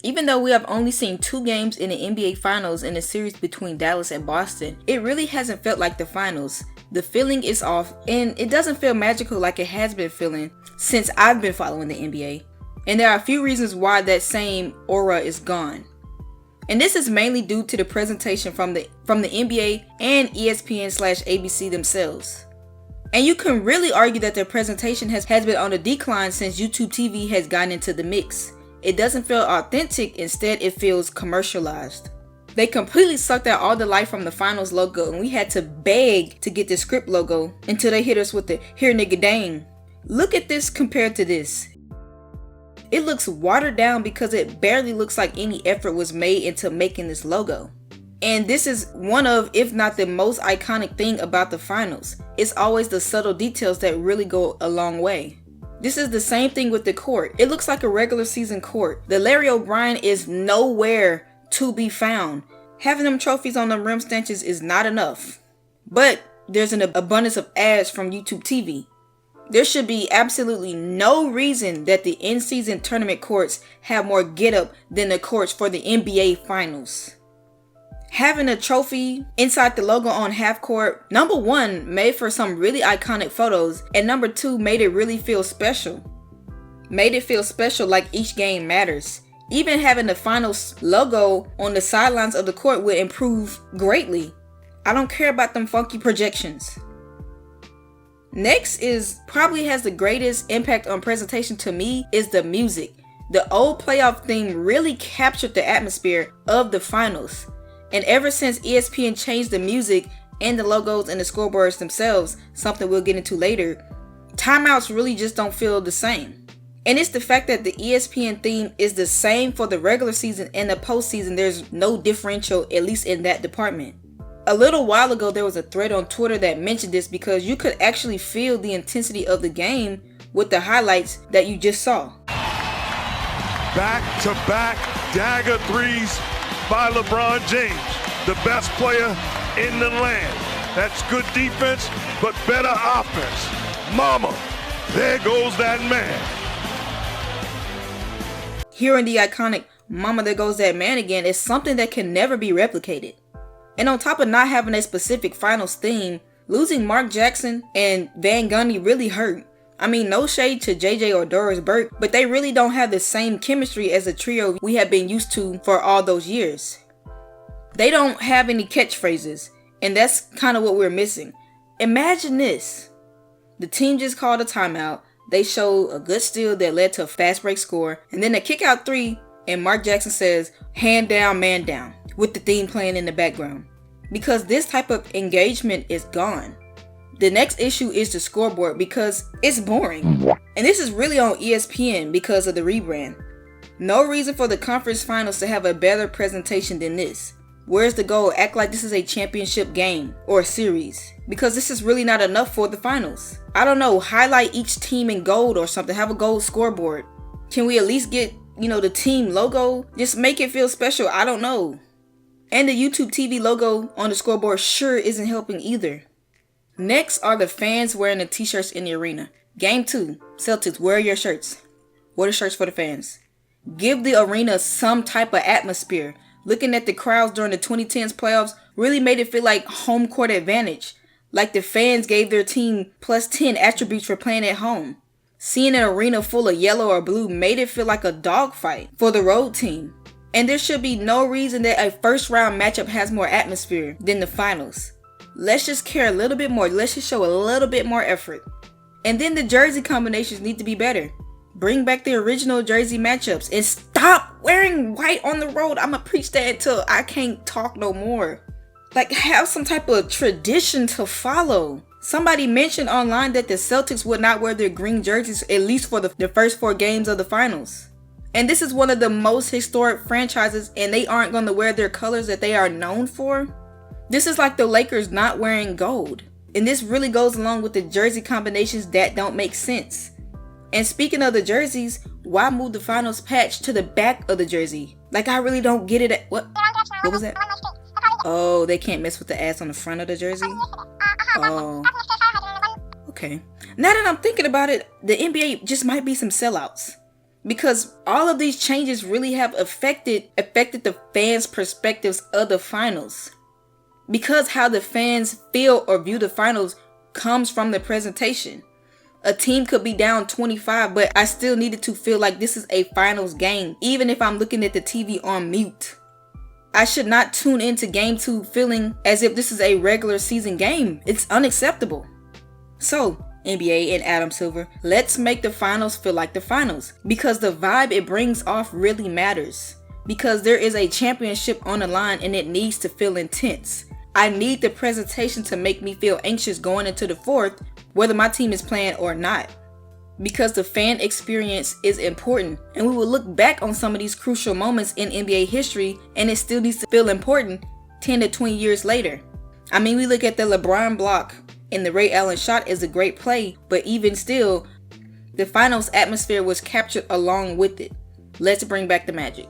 Even though we have only seen 2 games in the NBA Finals in the series between Dallas and Boston, it really hasn't felt like the finals. The feeling is off, and it doesn't feel magical like it has been feeling since I've been following the NBA. And there are a few reasons why that same aura is gone. And this is mainly due to the presentation from the NBA and ESPN/ABC themselves. And you can really argue that their presentation has been on a decline since YouTube TV has gotten into the mix. It doesn't feel authentic, instead it feels commercialized. They completely sucked out all the life from the finals logo, and we had to beg to get the script logo until they hit us with the "here nigga dang." Look at this compared to this. It looks watered down because it barely looks like any effort was made into making this logo. And this is one of, if not the most iconic thing about the finals. It's always the subtle details that really go a long way. This is the same thing with the court. It looks like a regular season court. The Larry O'Brien is nowhere to be found. Having them trophies on them rim stanchions is not enough. But there's an abundance of ads from YouTube TV. There should be absolutely no reason that the in-season tournament courts have more get-up than the courts for the NBA Finals. Having a trophy inside the logo on half court, number 1, made for some really iconic photos, and number 2, made it really feel special. Made it feel special like each game matters. Even having the finals logo on the sidelines of the court would improve greatly. I don't care about them funky projections. Next is probably has the greatest impact on presentation to me is the music. The old playoff theme really captured the atmosphere of the finals. And ever since ESPN changed the music and the logos and the scoreboards themselves, something we'll get into later, timeouts really just don't feel the same. And it's the fact that the ESPN theme is the same for the regular season and the postseason. There's no differential, at least in that department. A little while ago, there was a thread on Twitter that mentioned this because you could actually feel the intensity of the game with the highlights that you just saw. Back-to-back dagger threes by LeBron James, the best player in the land. That's good defense, but better offense. Mama, there goes that man. Hearing the iconic "Mama, there goes that man" again is something that can never be replicated. And on top of not having a specific finals theme, losing Mark Jackson and Van Gundy really hurt. I mean, no shade to JJ or Doris Burke, but they really don't have the same chemistry as a trio we have been used to for all those years. They don't have any catchphrases, and that's kind of what we're missing. Imagine this. The team just called a timeout, they showed a good steal that led to a fast break score, and then a kick out 3, and Mark Jackson says, "hand down, man down," with the theme playing in the background. Because this type of engagement is gone. The next issue is the scoreboard because it's boring. And this is really on ESPN because of the rebrand. No reason for the conference finals to have a better presentation than this. Where's the goal? Act like this is a championship game or a series. Because this is really not enough for the finals. I don't know, highlight each team in gold or something. Have a gold scoreboard. Can we at least get, the team logo? Just make it feel special. I don't know. And the YouTube TV logo on the scoreboard sure isn't helping either. Next are the fans wearing the t-shirts in the arena. Game 2, Celtics, wear your shirts. Wear the shirts for the fans. Give the arena some type of atmosphere. Looking at the crowds during the 2010s playoffs really made it feel like home court advantage. Like the fans gave their team +10 attributes for playing at home. Seeing an arena full of yellow or blue made it feel like a dogfight for the road team. And there should be no reason that a first round matchup has more atmosphere than the finals. Let's just care a little bit more. Let's just show a little bit more effort. And then the jersey combinations need to be better. Bring back the original jersey matchups and stop wearing white on the road. I'ma preach that until I can't talk no more. Like, have some type of tradition to follow. Somebody mentioned online that the Celtics would not wear their green jerseys at least for the first 4 games of the finals. And this is one of the most historic franchises, and they aren't going to wear their colors that they are known for. This is like the Lakers not wearing gold. And this really goes along with the jersey combinations that don't make sense. And speaking of the jerseys, why move the finals patch to the back of the jersey? Like, I really don't get it. What was that? Oh, they can't mess with the ads on the front of the jersey? Oh. Okay. Now that I'm thinking about it, the NBA just might be some sellouts. Because all of these changes really have affected the fans' perspectives of the finals. Because how the fans feel or view the finals comes from the presentation. A team could be down 25, but I still needed to feel like this is a finals game, even if I'm looking at the TV on mute. I should not tune into Game 2 feeling as if this is a regular season game. It's unacceptable. So, NBA and Adam Silver, let's make the finals feel like the finals, because the vibe it brings off really matters. Because there is a championship on the line and it needs to feel intense. I need the presentation to make me feel anxious going into the fourth, whether my team is playing or not. Because the fan experience is important, and we will look back on some of these crucial moments in NBA history and it still needs to feel important 10 to 20 years later. I mean, we look at the LeBron block and the Ray Allen shot is a great play, but even still, the finals atmosphere was captured along with it. Let's bring back the magic.